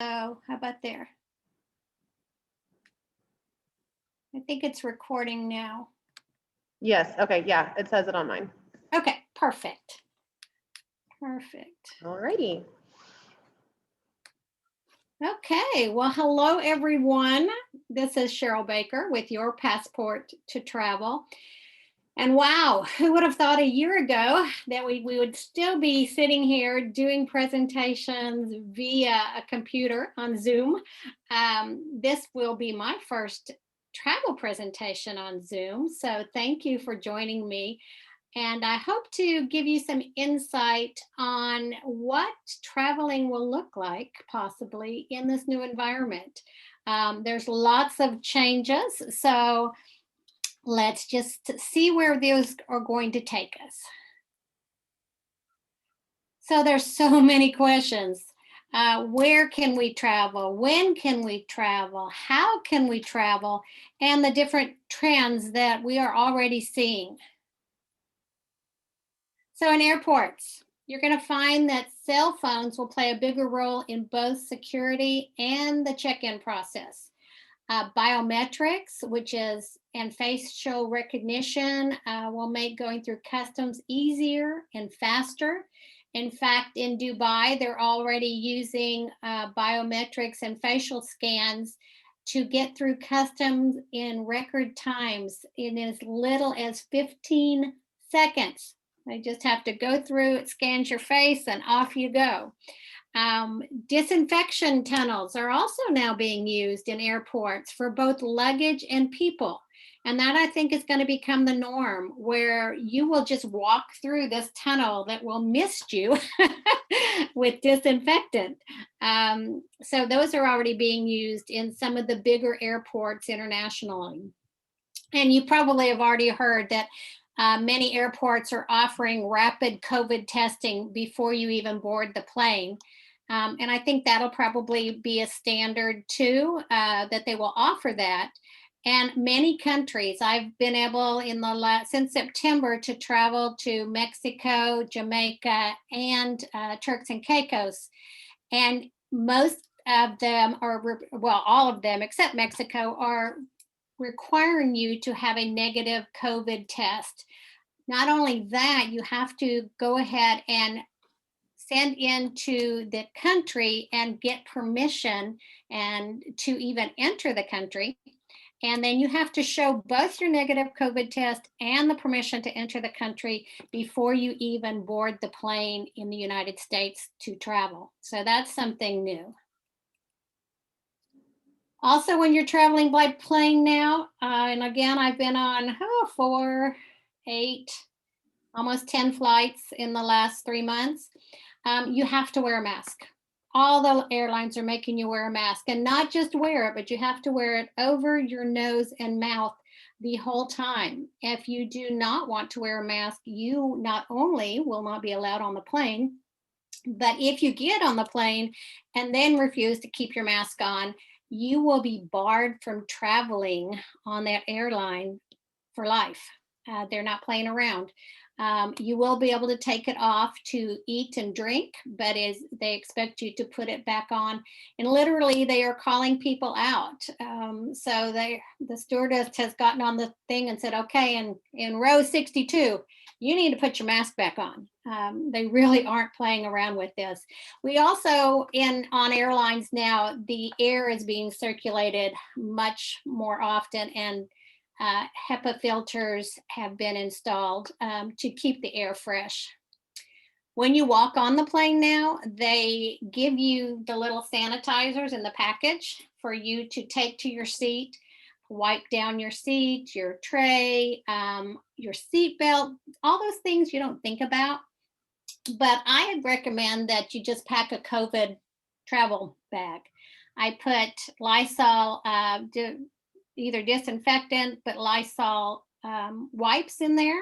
So how about there? I think it's recording now. Yes. Okay. Yeah, it says it on mine. Okay, perfect. Perfect. All righty. Okay, well, hello everyone. This is Sheryl Baker with your passport to travel. And wow, who would have thought a year ago that we would still be sitting here doing presentations via a computer on Zoom? This will be my first travel presentation on Zoom. So thank you for joining me. And I hope to give you some insight on what traveling will look like possibly in this new environment. There's lots of changes. So let's just see where those are going to take us. So there's so many questions. Where can we travel? When can we travel? How can we travel? And the different trends that we are already seeing. So in airports, you're going to find that cell phones will play a bigger role in both security and the check-in process. Biometrics, and facial recognition will make going through customs easier and faster. In fact, in Dubai, they're already using biometrics and facial scans to get through customs in record times in as little as 15 seconds. They just have to go through, it scans your face, and off you go. Disinfection tunnels are also now being used in airports for both luggage and people. And that, I think, is going to become the norm, where you will just walk through this tunnel that will mist you with disinfectant. So those are already being used in some of the bigger airports internationally. And you probably have already heard that many airports are offering rapid COVID testing before you even board the plane. And I think that'll probably be a standard too, that they will offer that. And many countries, I've been able since September to travel to Mexico, Jamaica, and Turks and Caicos. And most of them all of them except Mexico are requiring you to have a negative COVID test. Not only that, you have to go ahead and send into the country and get permission and to even enter the country. And then you have to show both your negative COVID test and the permission to enter the country before you even board the plane in the United States to travel. So that's something new. Also, when you're traveling by plane now, and again, I've been on 4, 8, almost 10 flights in the last 3 months, you have to wear a mask. All the airlines are making you wear a mask, and not just wear it, but you have to wear it over your nose and mouth the whole time. If you do not want to wear a mask, you not only will not be allowed on the plane, but if you get on the plane and then refuse to keep your mask on, you will be barred from traveling on that airline for life. They're not playing around. You will be able to take it off to eat and drink, but they expect you to put it back on. And literally, they are calling people out. So the stewardess has gotten on the thing and said, okay, in row 62, you need to put your mask back on. They really aren't playing around with this. We also, on airlines now, the air is being circulated much more often, and HEPA filters have been installed to keep the air fresh. When you walk on the plane now, they give you the little sanitizers in the package for you to take to your seat, wipe down your seat, your tray, your seat belt, all those things you don't think about. But I recommend that you just pack a COVID travel bag. I put Lysol, either disinfectant, but Lysol wipes in there.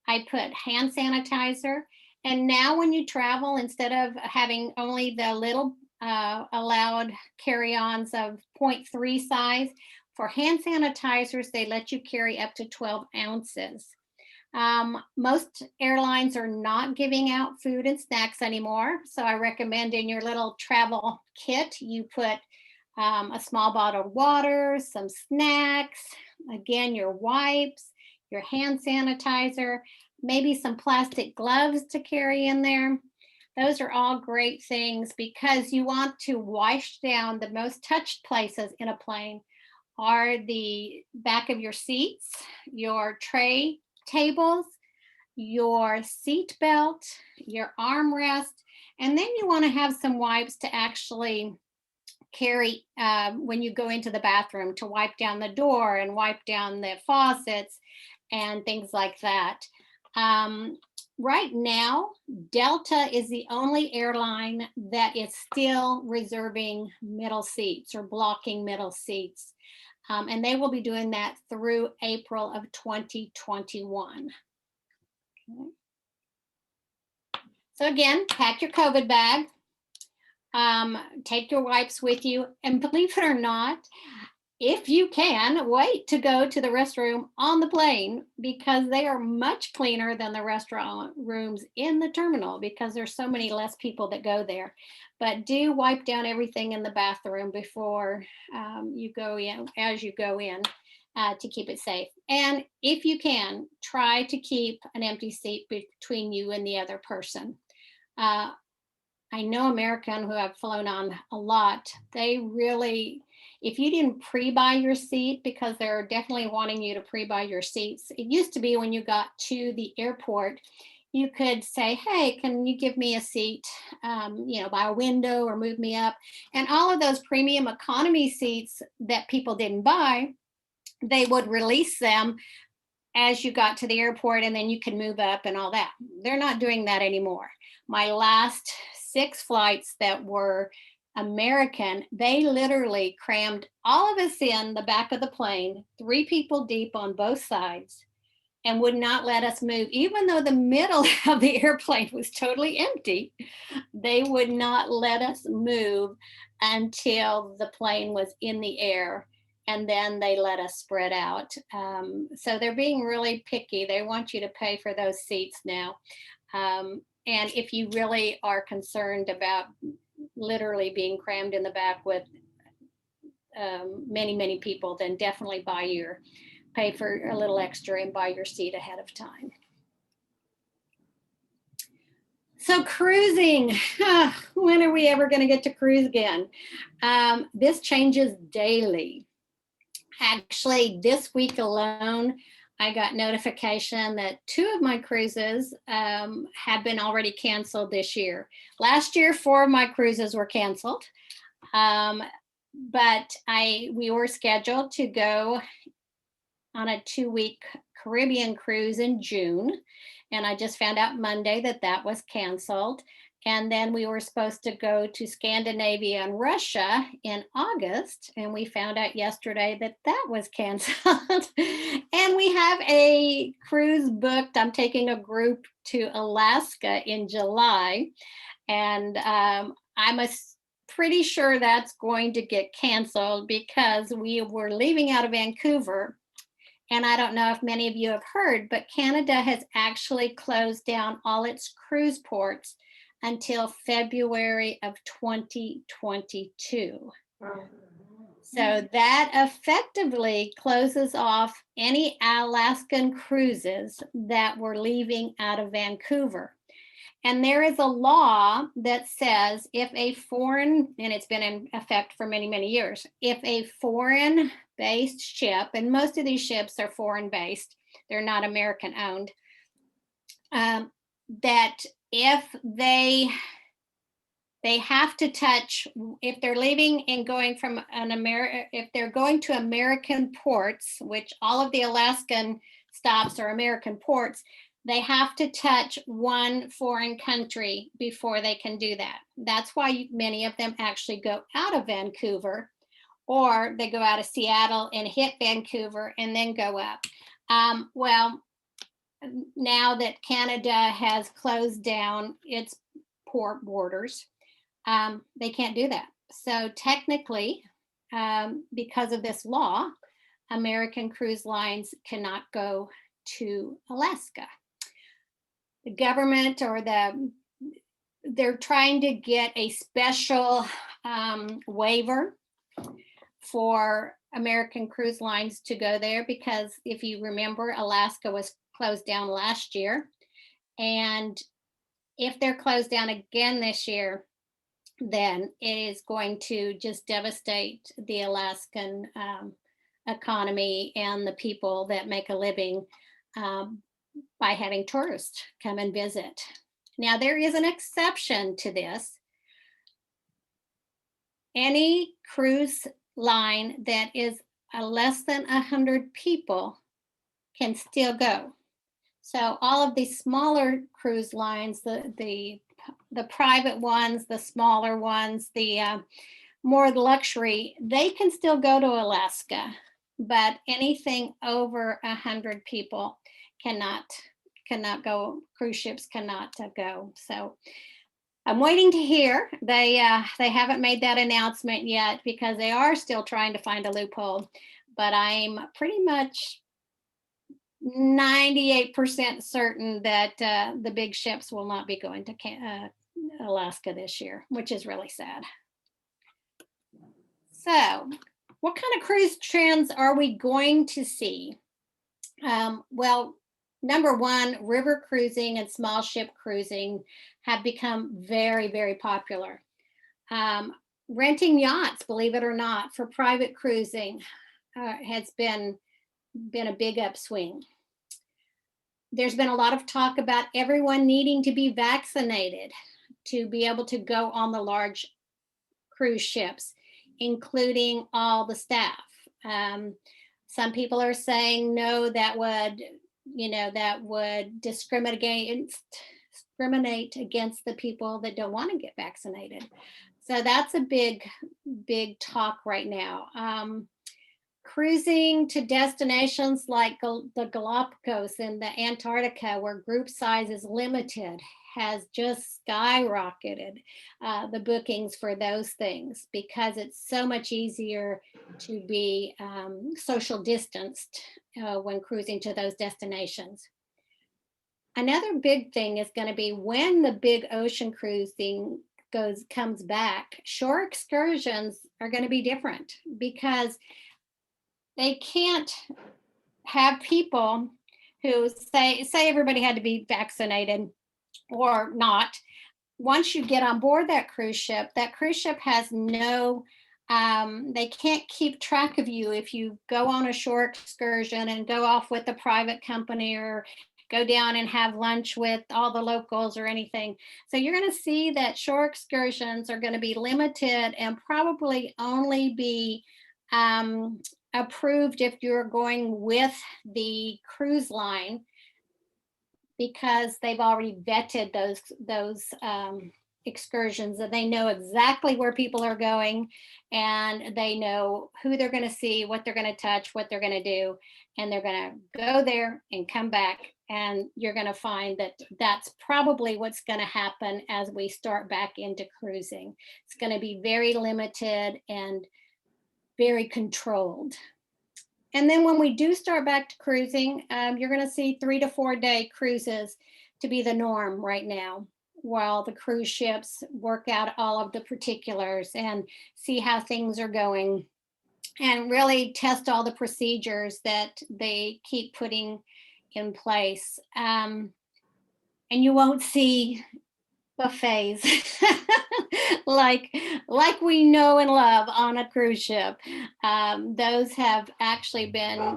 I put hand sanitizer. And now when you travel, instead of having only the little allowed carry-ons of 0.3 size, for hand sanitizers, they let you carry up to 12 ounces. Most airlines are not giving out food and snacks anymore. So I recommend in your little travel kit, you put a small bottle of water, some snacks, again, your wipes, your hand sanitizer, maybe some plastic gloves to carry in there. Those are all great things because you want to wash down the most touched places in a plane are the back of your seats, your tray tables, your seat belt, your armrest, and then you want to have some wipes to actually carry when you go into the bathroom to wipe down the door and wipe down the faucets and things like that. Right now, Delta is the only airline that is still reserving middle seats or blocking middle seats. And they will be doing that through April of 2021. Okay. So again, pack your COVID bag, take your wipes with you, and believe it or not, if you can, wait to go to the restroom on the plane because they are much cleaner than the restaurant rooms in the terminal because there's so many less people that go there. But do wipe down everything in the bathroom before you go in, as you go in, to keep it safe. And if you can, try to keep an empty seat between you and the other person. I know American who have flown on a lot, they really, if you didn't pre-buy your seat, because they're definitely wanting you to pre-buy your seats. It used to be when you got to the airport, you could say, hey, can you give me a seat, by a window or move me up? And all of those premium economy seats that people didn't buy, they would release them as you got to the airport and then you can move up and all that. They're not doing that anymore. My last 6 flights that were American, they literally crammed all of us in the back of the plane, 3 people deep on both sides, and would not let us move. Even though the middle of the airplane was totally empty, they would not let us move until the plane was in the air. And then they let us spread out. So they're being really picky. They want you to pay for those seats now. And if you really are concerned about literally being crammed in the back with many, many people, then definitely pay for a little extra and buy your seat ahead of time. So cruising, when are we ever going to get to cruise again? This changes daily. Actually, this week alone, I got notification that 2 of my cruises have been already canceled this year. Last year, 4 of my cruises were canceled, but we were scheduled to go on a 2-week Caribbean cruise in June, and I just found out Monday that that was canceled. And then we were supposed to go to Scandinavia and Russia in August, and we found out yesterday that that was canceled. And we have a cruise booked. I'm taking a group to Alaska in July, and I'm pretty sure that's going to get canceled because we were leaving out of Vancouver. And I don't know if many of you have heard, but Canada has actually closed down all its cruise ports until February of 2022. So that effectively closes off any Alaskan cruises that were leaving out of Vancouver. And there is a law that says if a foreign, and it's been in effect for many, many years, if a foreign-based ship, and most of these ships are foreign-based, they're not American-owned, that if they have to touch, if they're leaving and going from if they're going to American ports, which all of the Alaskan stops are American ports, they have to touch one foreign country before they can do that. That's why many of them actually go out of Vancouver, or they go out of Seattle and hit Vancouver and then go up. Well, now that Canada has closed down its port borders, they can't do that. So technically, because of this law, American cruise lines cannot go to Alaska. The government or they're trying to get a special waiver for American cruise lines to go there, because if you remember, Alaska was closed down last year. And if they're closed down again this year, then it is going to just devastate the Alaskan economy and the people that make a living by having tourists come and visit. Now, there is an exception to this. Any cruise line that is less than 100 people can still go. So all of these smaller cruise lines, the private ones, the smaller ones, the more luxury, they can still go to Alaska, but anything over 100 people cannot go. Cruise ships cannot go. So I'm waiting to hear. They haven't made that announcement yet because they are still trying to find a loophole. But I'm pretty much 98% certain that the big ships will not be going to Alaska this year, which is really sad. So, what kind of cruise trends are we going to see? Well, number one, river cruising and small ship cruising have become very, very popular. Renting yachts, believe it or not, for private cruising has been a big upswing. There's been a lot of talk about everyone needing to be vaccinated to be able to go on the large cruise ships, including all the staff. Some people are saying no, that would discriminate against the people that don't want to get vaccinated. So that's a big talk right now. Cruising to destinations like the Galapagos and the Antarctica, where group size is limited, has just skyrocketed the bookings for those things because it's so much easier to be social distanced when cruising to those destinations. Another big thing is going to be when the big ocean cruising comes back, shore excursions are going to be different because they can't have people who say everybody had to be vaccinated or not. Once you get on board that cruise ship has no, they can't keep track of you if you go on a shore excursion and go off with a private company or go down and have lunch with all the locals or anything. So you're going to see that shore excursions are going to be limited and probably only be approved if you're going with the cruise line, because they've already vetted those excursions, and they know exactly where people are going, and they know who they're going to see, what they're going to touch, what they're going to do, and they're going to go there and come back. And you're going to find that that's probably what's going to happen as we start back into cruising. It's going to be very limited and very controlled. And then when we do start back to cruising, you're going to see 3 to 4 day cruises to be the norm right now, while the cruise ships work out all of the particulars and see how things are going and really test all the procedures that they keep putting in place. And you won't see buffets like we know and love on a cruise ship. Those have actually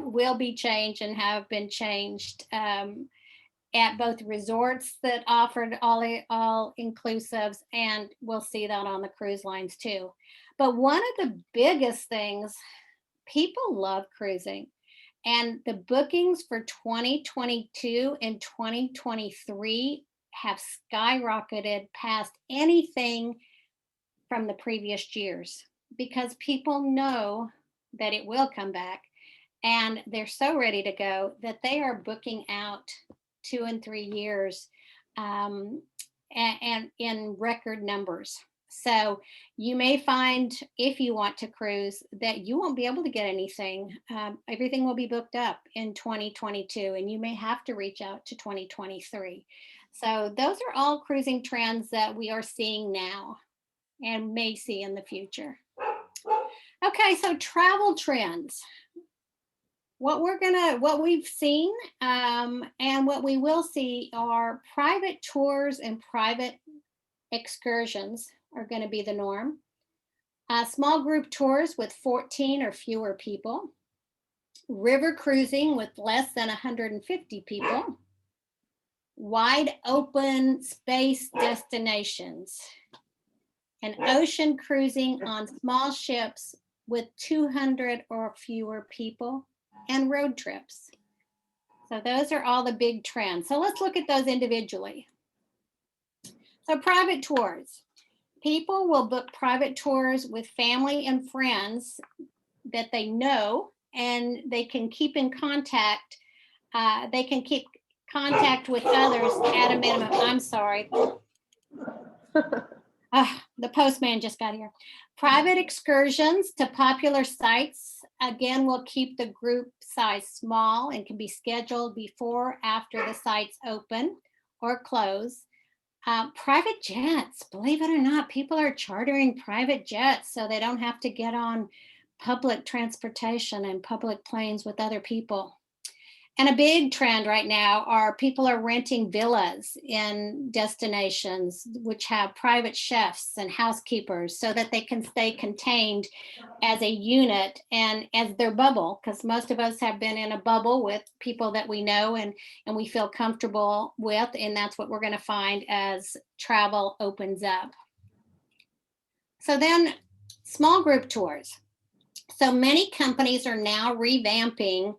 will be changed and have been changed at both resorts that offered all inclusives, and we'll see that on the cruise lines too. But one of the biggest things, people love cruising. And the bookings for 2022 and 2023 have skyrocketed past anything from the previous years, because people know that it will come back, and they're so ready to go that they are booking out 2 and 3 years and in record numbers. So you may find, if you want to cruise, that you won't be able to get anything. Everything will be booked up in 2022, and you may have to reach out to 2023. So those are all cruising trends that we are seeing now and may see in the future. Okay, so travel trends. What we've seen and what we will see are private tours and private excursions are going to be the norm. Small group tours with 14 or fewer people. River cruising with less than 150 people. Wide open space destinations. And ocean cruising on small ships with 200 or fewer people, and road trips. So those are all the big trends. So let's look at those individually. So private tours. People will book private tours with family and friends that they know, and they can keep in contact. They can keep contact with others at a minimum. I'm sorry. The postman just got here. Private excursions to popular sites, again, will keep the group size small and can be scheduled before or after the sites open or close. Private jets, believe it or not, people are chartering private jets so they don't have to get on public transportation and public planes with other people. And a big trend right now are people are renting villas in destinations which have private chefs and housekeepers so that they can stay contained as a unit and as their bubble, because most of us have been in a bubble with people that we know and we feel comfortable with, and that's what we're going to find as travel opens up. So then small group tours. So many companies are now revamping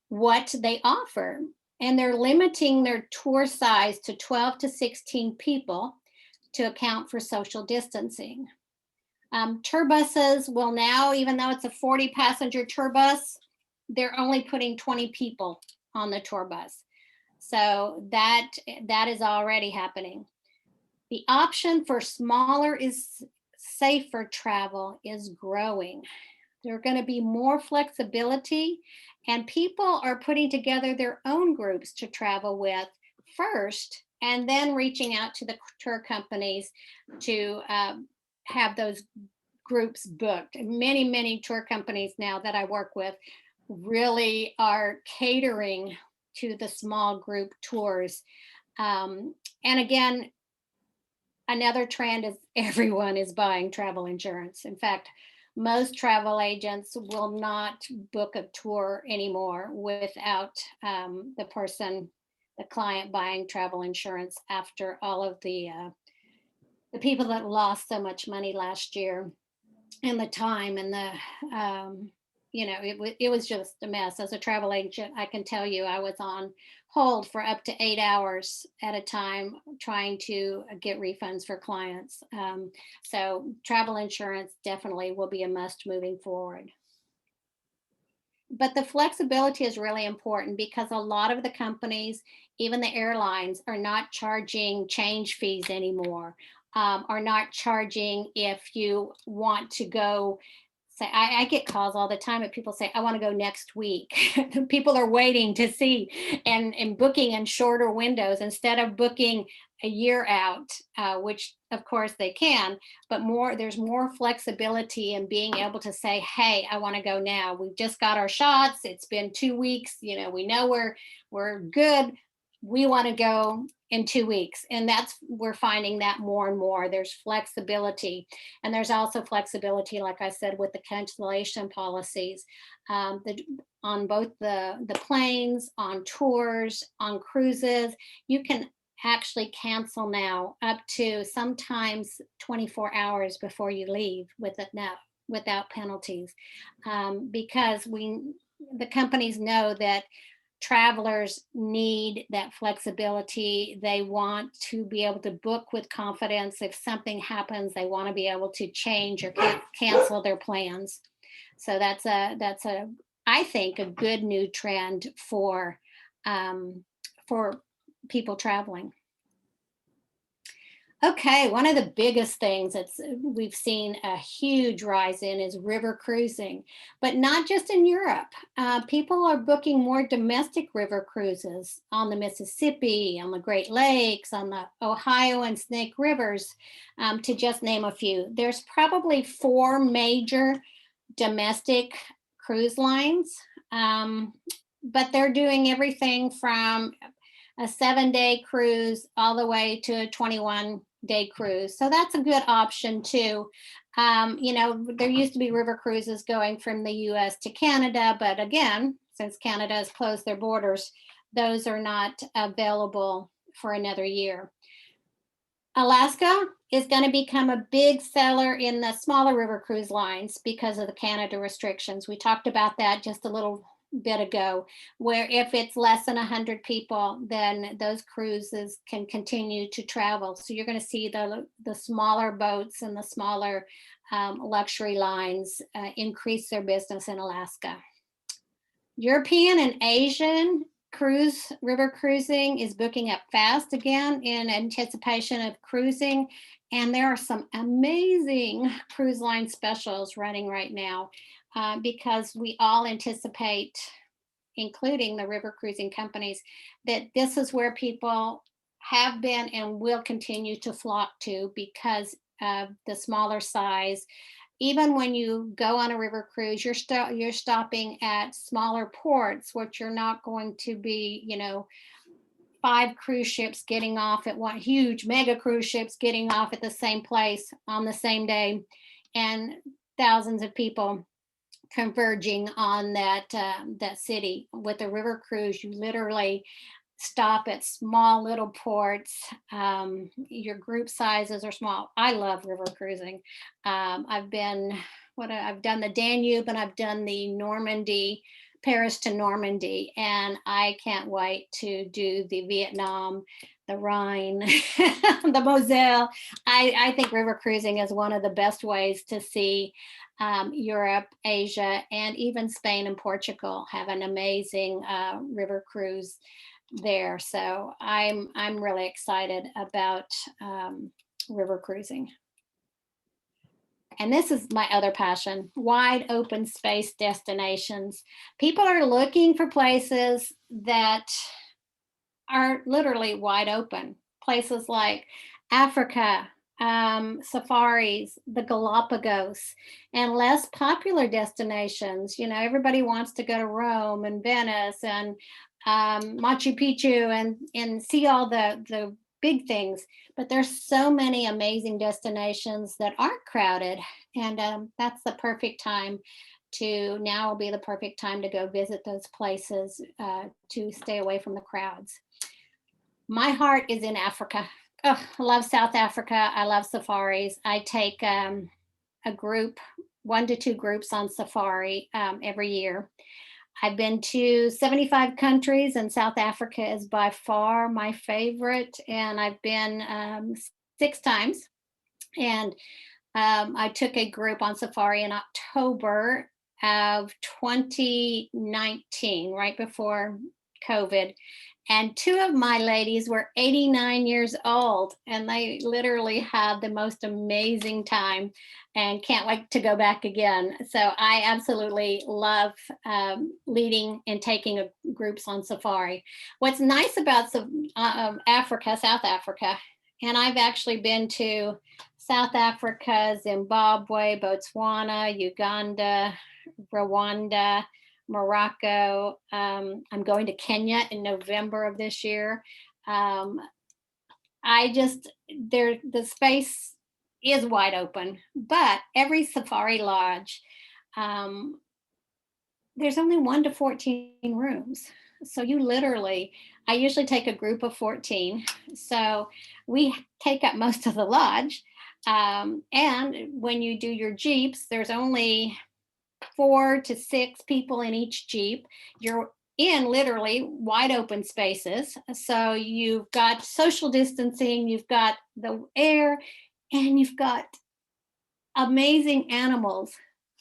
what they offer, and they're limiting their tour size to 12 to 16 people to account for social distancing. Tour buses will now, even though it's a 40 passenger tour bus, they're only putting 20 people on the tour bus. So that is already happening. The option for smaller is safer travel is growing. There's going to be more flexibility, and people are putting together their own groups to travel with first, and then reaching out to the tour companies to have those groups booked. Many tour companies now that I work with really are catering to the small group tours. And again, another trend is everyone is buying travel insurance. In fact, most travel agents will not book a tour anymore without the client buying travel insurance after all of the people that lost so much money last year, and the time and the it was just a mess. As a travel agent, I can tell you I was on hold for up to 8 hours at a time trying to get refunds for clients. So travel insurance definitely will be a must moving forward. But the flexibility is really important because a lot of the companies, even the airlines, are not charging change fees anymore, are not charging if you want to go. Say, I get calls all the time and people say, I want to go next week. People are waiting to see and booking in shorter windows instead of booking a year out, which of course they can, but there's more flexibility in being able to say, hey, I want to go now. We've just got our shots. It's been 2 weeks. We know we're good. We want to go in 2 weeks. And we're finding that more and more. There's flexibility. And there's also flexibility, like I said, with the cancellation policies on both the planes, on tours, on cruises. You can actually cancel now up to sometimes 24 hours before you leave without penalties, because the companies know that travelers need that flexibility. They want to be able to book with confidence. If something happens, they want to be able to change or cancel their plans. So that's I think a good new trend for people traveling. Okay, one of the biggest things that's we've seen a huge rise in is river cruising, but not just in Europe. People are booking more domestic river cruises on the Mississippi, on the Great Lakes, on the Ohio and Snake Rivers, to just name a few. There's probably four major domestic cruise lines, but they're doing everything from a 7 day cruise all the way to a 21 day cruise. So that's a good option too. There used to be river cruises going from the US to Canada, but again, since Canada has closed their borders, those are not available for another year. Alaska is going to become a big seller in the smaller river cruise lines because of the Canada restrictions. We talked about that just a little bit ago, where if it's less than 100 people, then those cruises can continue to travel. So you're going to see the smaller boats and the smaller luxury lines increase their business in Alaska. European and Asian river cruising is booking up fast again in anticipation of cruising. And there are some amazing cruise line specials running right now because we all anticipate, including the river cruising companies, that this is where people have been and will continue to flock to because of the smaller size. Even when you go on a river cruise, you're stopping at smaller ports, which you're not going to be, 5 cruise ships getting off at one huge mega cruise ships getting off at the same place on the same day, and thousands of people converging on that city. With a river cruise, you literally stop at small little ports. Your group sizes are small. I love river cruising. I've done the Danube and I've done the Normandy, Paris to Normandy, and I can't wait to do the Vietnam, the Rhine, the Moselle. I think river cruising is one of the best ways to see Europe, Asia, and even Spain and Portugal have an amazing river cruise there. So I'm really excited about river cruising. And this is my other passion, wide open space destinations. People are looking for places that are literally wide open. Places like Africa, safaris, the Galapagos, and less popular destinations. Everybody wants to go to Rome and Venice and Machu Picchu and see all the big things. But there's so many amazing destinations that aren't crowded, and that's the perfect time now will be the perfect time to go visit those places to stay away from the crowds. My heart is in Africa. Oh, I love South Africa. I love safaris. I take a group, 1 to 2 groups on safari every year. I've been to 75 countries, and South Africa is by far my favorite. And I've been 6 times. And I took a group on safari in October of 2019, right before COVID. And 2 of my ladies were 89 years old, and they literally had the most amazing time and can't wait to go back again. So I absolutely love leading and taking groups on safari. What's nice about Africa, South Africa, and I've actually been to South Africa, Zimbabwe, Botswana, Uganda, Rwanda, Morocco. I'm going to Kenya in November of this year. The space is wide open, but every safari lodge, there's only 1 to 14 rooms. So I usually take a group of 14. So we take up most of the lodge. And when you do your Jeeps, there's only 4 to 6 people in each Jeep. You're in literally wide open spaces. So you've got social distancing, you've got the air, and you've got amazing animals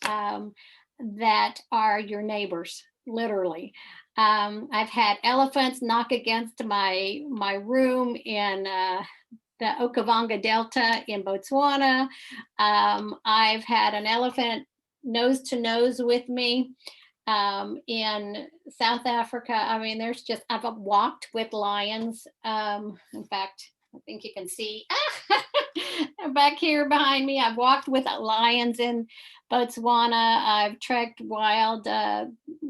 that are your neighbors, literally. I've had elephants knock against my room in the Okavango Delta in Botswana. I've had an elephant nose to nose with me in South Africa. I mean, I've walked with lions. In fact, I think you can see back here behind me. I've walked with lions in Botswana. I've trekked wild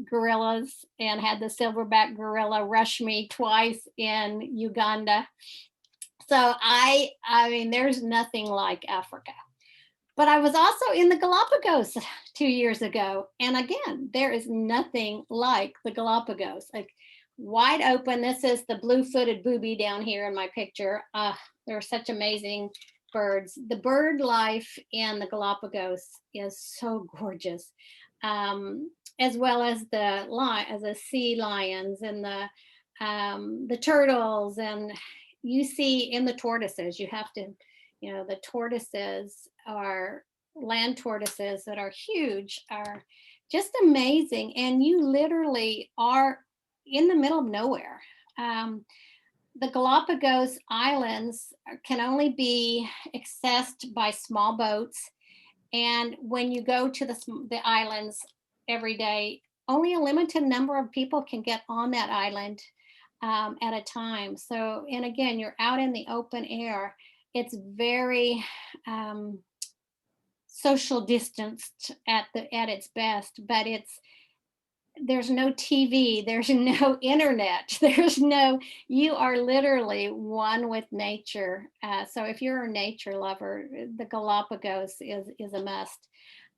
gorillas and had the silverback gorilla rush me twice in Uganda. So I mean, there's nothing like Africa. But I was also in the Galapagos 2 years ago. And again, there is nothing like the Galapagos. Like wide open. This is the blue-footed booby down here in my picture. There are such amazing birds. The bird life in the Galapagos is so gorgeous, as well as the sea lions and the turtles, and you see in the tortoises. You have to, the tortoises are land tortoises that are huge, are just amazing, and you literally are in the middle of nowhere. The Galapagos Islands can only be accessed by small boats. And when you go to the islands every day, only a limited number of people can get on that island at a time. So, and again, you're out in the open air. It's very social distanced at its best, but there's no TV, there's no internet, you are literally one with nature. So if you're a nature lover, the Galapagos is a must.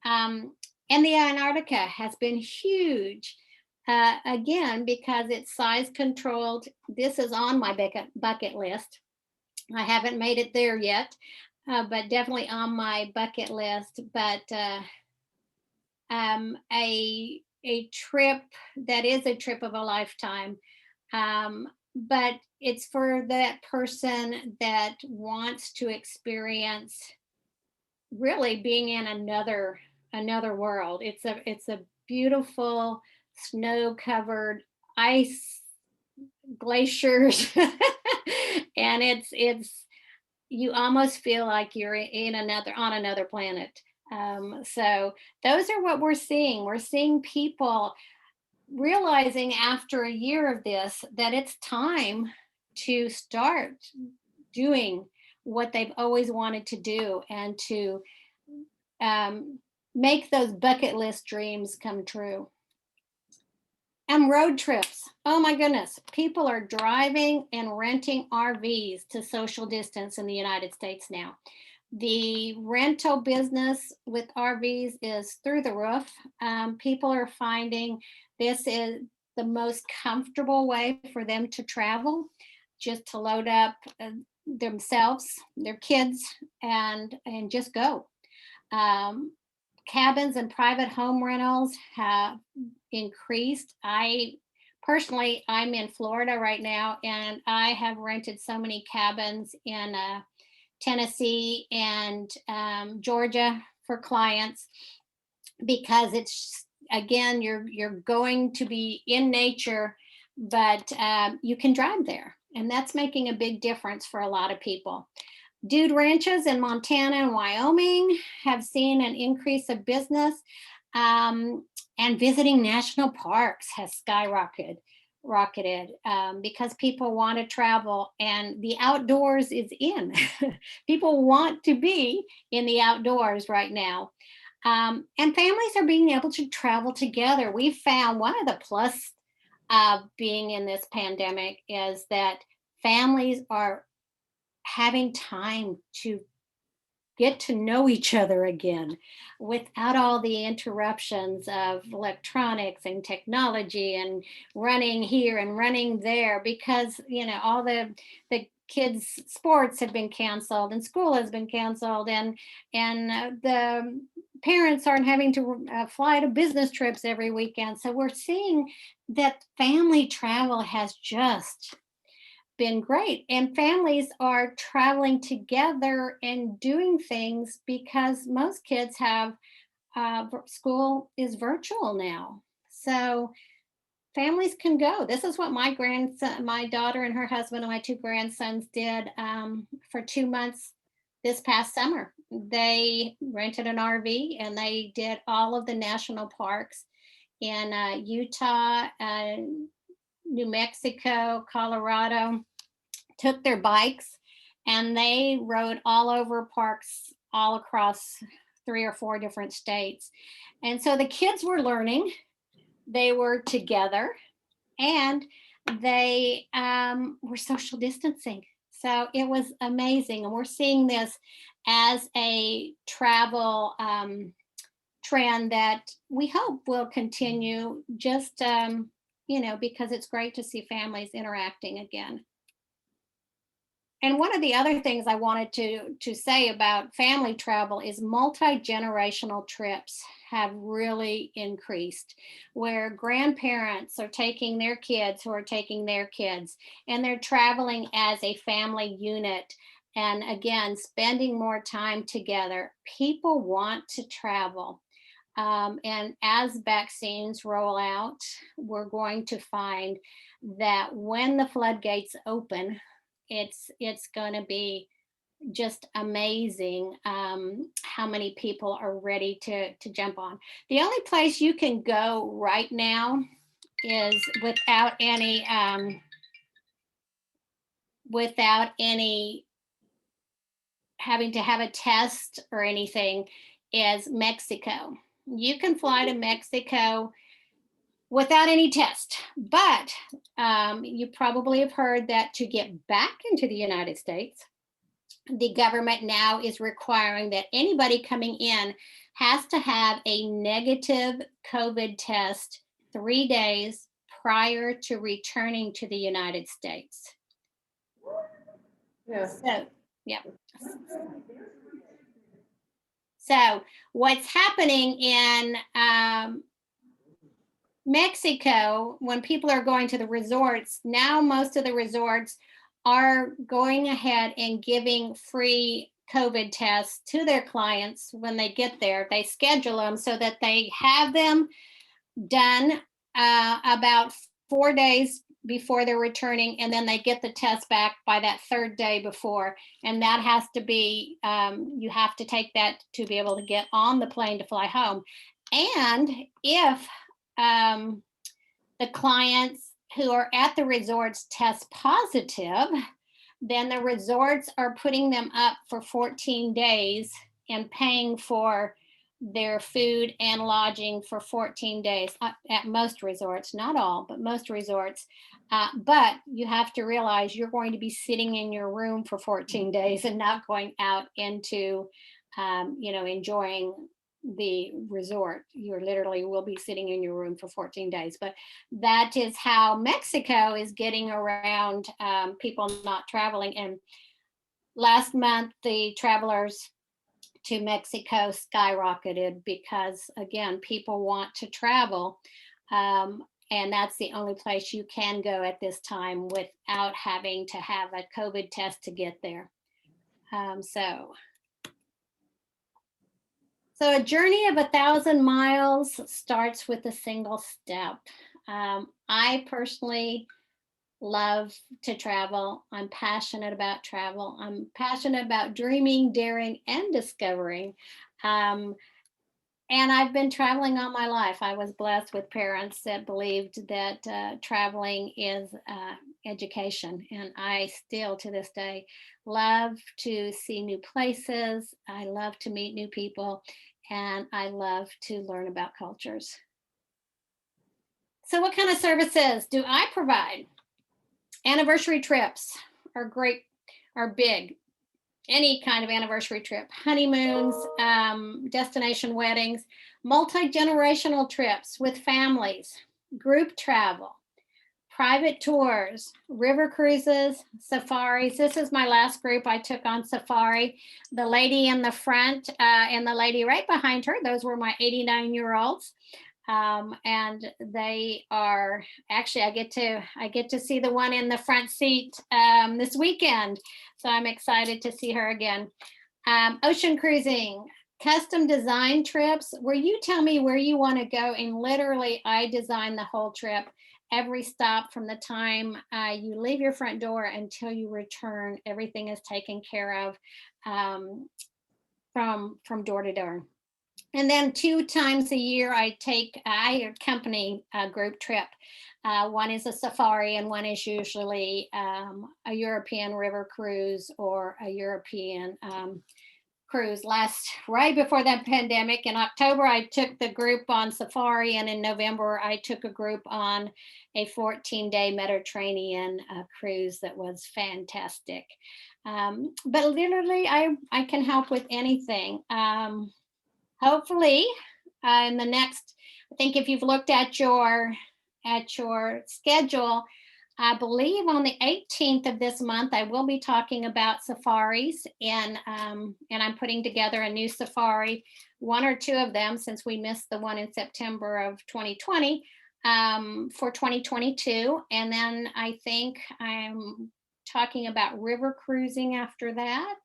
And the Antarctica has been huge, again, because it's size controlled. This is on my bucket list. I haven't made it there yet, but definitely on my bucket list. But a trip that is a trip of a lifetime. But it's for that person that wants to experience really being in another world. It's a beautiful snow-covered ice glaciers, and it's you almost feel like you're on another planet. So those are what we're seeing. We're seeing people realizing after a year of this that it's time to start doing what they've always wanted to do, and to make those bucket list dreams come true. And road trips. Oh my goodness. People are driving and renting RVs to social distance in the United States now. The rental business with RVs is through the roof. People are finding this is the most comfortable way for them to travel, just to load up themselves, their kids, and just go. Cabins and private home rentals have increased. I'm in Florida right now, and I have rented so many cabins in Tennessee and Georgia for clients, because it's, again, you're going to be in nature, but you can drive there, and that's making a big difference for a lot of people. Dude ranches in Montana and Wyoming have seen an increase of business, and visiting national parks has skyrocketed because people want to travel, and the outdoors is in. People want to be in the outdoors right now. And families are being able to travel together. We found one of the plus of being in this pandemic is that families are having time to get to know each other again without all the interruptions of electronics and technology and running here and running there, because all the kids sports have been canceled and school has been canceled, and the parents aren't having to fly to business trips every weekend. So we're seeing that family travel has just been great, and families are traveling together and doing things because most kids have school is virtual now. So families can go. This is what my grandson, my daughter and her husband and my two grandsons did for 2 months this past summer. They rented an RV and they did all of the national parks in Utah, New Mexico, Colorado, took their bikes and they rode all over parks all across 3 or 4 different states. And so the kids were learning, they were together, and they were social distancing. So it was amazing. And we're seeing this as a travel trend that we hope will continue, just, because it's great to see families interacting again. And one of the other things I wanted to say about family travel is multi-generational trips have really increased, where grandparents are taking their kids who are taking their kids, and they're traveling as a family unit. And again, spending more time together. People want to travel. And as vaccines roll out, we're going to find that when the floodgates open, it's going to be just amazing how many people are ready to jump on. The only place you can go right now is without any having to have a test or anything is Mexico. You can fly to Mexico without any test. But you probably have heard that to get back into the United States, the government now is requiring that anybody coming in has to have a negative COVID test 3 days prior to returning to the United States. Yeah. So, yeah. So what's happening in Mexico, when people are going to the resorts, now most of the resorts are going ahead and giving free COVID tests to their clients when they get there. They schedule them so that they have them done about 4 days before they're returning, and then they get the test back by that 3rd day before. And that has to be, you have to take that to be able to get on the plane to fly home. And if the clients who are at the resorts test positive, then the resorts are putting them up for 14 days and paying for their food and lodging for 14 days at most resorts, not all, but most resorts. But you have to realize you're going to be sitting in your room for 14 days and not going out into, enjoying the resort. You literally will be sitting in your room for 14 days. But that is how Mexico is getting around people not traveling. And last month, the travelers to Mexico skyrocketed because, again, people want to travel. And that's the only place you can go at this time without having to have a COVID test to get there. So a journey of 1,000 miles starts with a single step. I personally love to travel. I'm passionate about travel. I'm passionate about dreaming, daring, and discovering. And I've been traveling all my life. I was blessed with parents that believed that traveling is education. And I still, to this day, love to see new places. I love to meet new people. And I love to learn about cultures. So what kind of services do I provide? Anniversary trips are great, are big. Any kind of anniversary trip, honeymoons, destination weddings, multi-generational trips with families, group travel, private tours, river cruises, safaris. This is my last group I took on safari. The lady in the front and the lady right behind her, those were my 89-year-olds. And they are actually, I get to see the one in the front seat this weekend. So I'm excited to see her again. Ocean cruising, custom design trips where you tell me where you want to go, and literally I design the whole trip. every stop from the time you leave your front door until you return. Everything is taken care of from door to door. And then 2 times a year, I accompany a group trip. One is a safari, and one is usually a European river cruise or a European cruise. Right before that pandemic, in October, I took the group on safari, and in November, I took a group on a 14-day Mediterranean cruise that was fantastic. But literally, I can help with anything. Hopefully, in the next, I think if you've looked at your schedule, I believe on the 18th of this month, I will be talking about safaris, and I'm putting together a new safari, one or two of them, since we missed the one in September of 2020, for 2022. And then I think I'm talking about river cruising after that.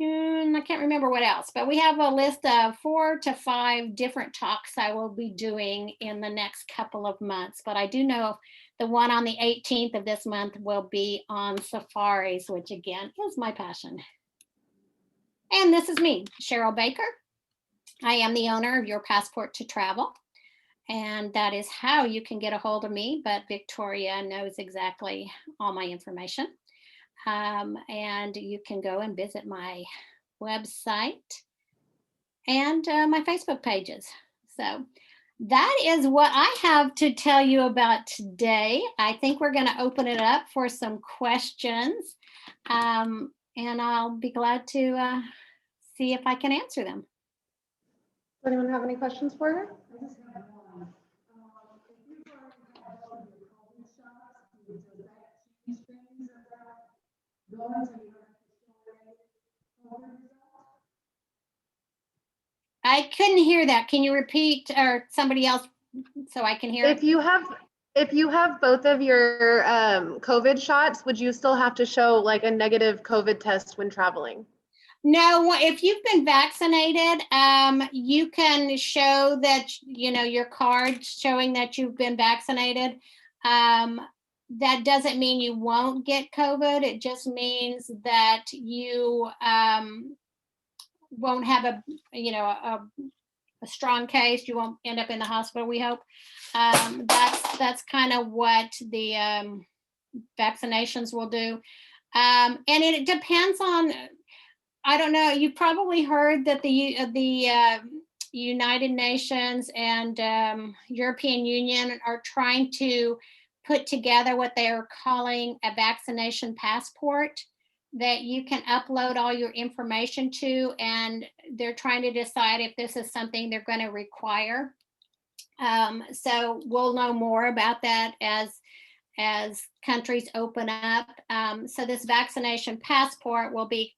I can't remember what else, but we have a list of 4 to 5 different talks I will be doing in the next couple of months. But I do know the one on the 18th of this month will be on safaris, which again is my passion. And this is me, Sheryl Baker. I am the owner of Your Passport to Travel, and that is how you can get a hold of me. But Victoria knows exactly all my information. And you can go and visit my website and my Facebook pages. So that is what I have to tell you about today. I think we're going to open it up for some questions, and I'll be glad to see if I can answer them. Does anyone have any questions for her? I couldn't hear that. Can you repeat, or somebody else, so I can hear? If you have both of your COVID shots, would you still have to show like a negative COVID test when traveling? No, if you've been vaccinated, you can show that, your card showing that you've been vaccinated. That doesn't mean you won't get COVID. It just means that you won't have a strong case. You won't end up in the hospital, we hope. That's kind of what the vaccinations will do. And it depends on, I don't know, you probably heard that the United Nations and European Union are trying to put together what they are calling a vaccination passport that you can upload all your information to, and they're trying to decide if this is something they're going to require. So we'll know more about that as countries open up. So this vaccination passport will be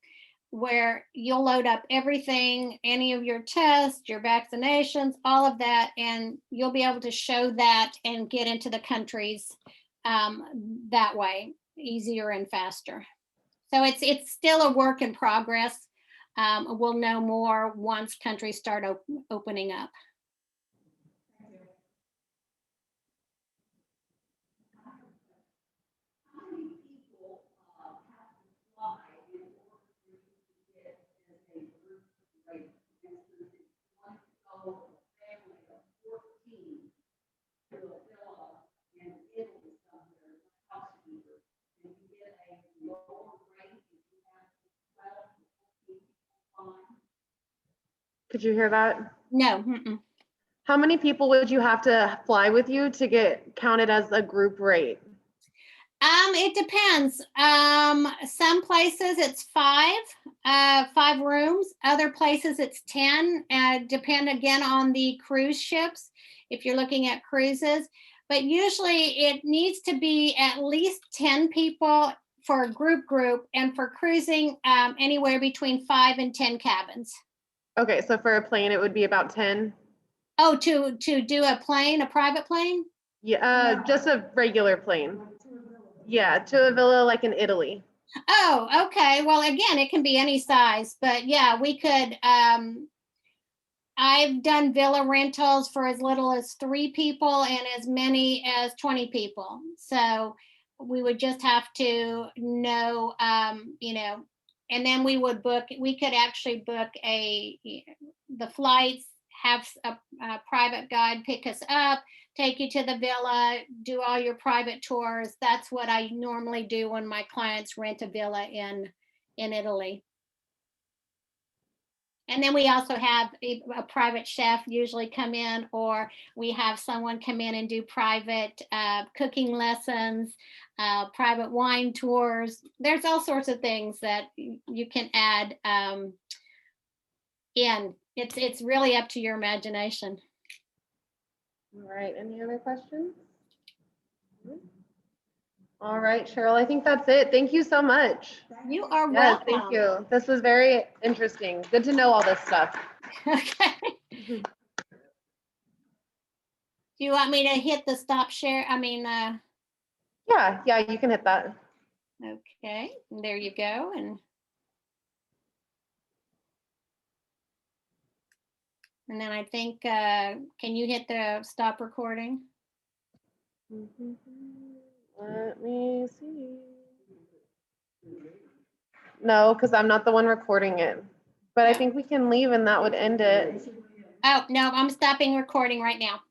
where you'll load up everything, any of your tests, your vaccinations, all of that, and you'll be able to show that and get into the countries that way, easier and faster. So it's still a work in progress. We'll know more once countries start opening up. Could you hear that? No. Mm-mm. How many people would you have to fly with you to get counted as a group rate? It depends. Some places it's 5 rooms. Other places it's 10. Depend again on the cruise ships, if you're looking at cruises. But usually it needs to be at least 10 people for a group, and for cruising, anywhere between 5 and 10 cabins. Okay, so for a plane, it would be about 10. Oh, to do a private plane? Yeah, just a regular plane. Yeah, to a villa like in Italy. Oh, okay. Well, again, it can be any size, but yeah, we could I've done villa rentals for as little as 3 people and as many as 20 people. So we would just have to know, and then we could actually book the flights, have a private guide pick us up, take you to the villa, do all your private tours. That's what I normally do when my clients rent a villa in Italy. And then we also have a private chef usually come in, or we have someone come in and do private cooking lessons, private wine tours. There's all sorts of things that you can add in. It's really up to your imagination. All right, any other questions? All right, Cheryl, I think that's it. Thank you so much. You are Yes, welcome. thank you. This was very interesting. Good to know all this stuff. Okay. Do you want me to hit the stop share? Yeah, you can hit that. Okay, there you go. And then I think, can you hit the stop recording? Let me see. No, because I'm not the one recording it. But I think we can leave and that would end it. Oh, no, I'm stopping recording right now.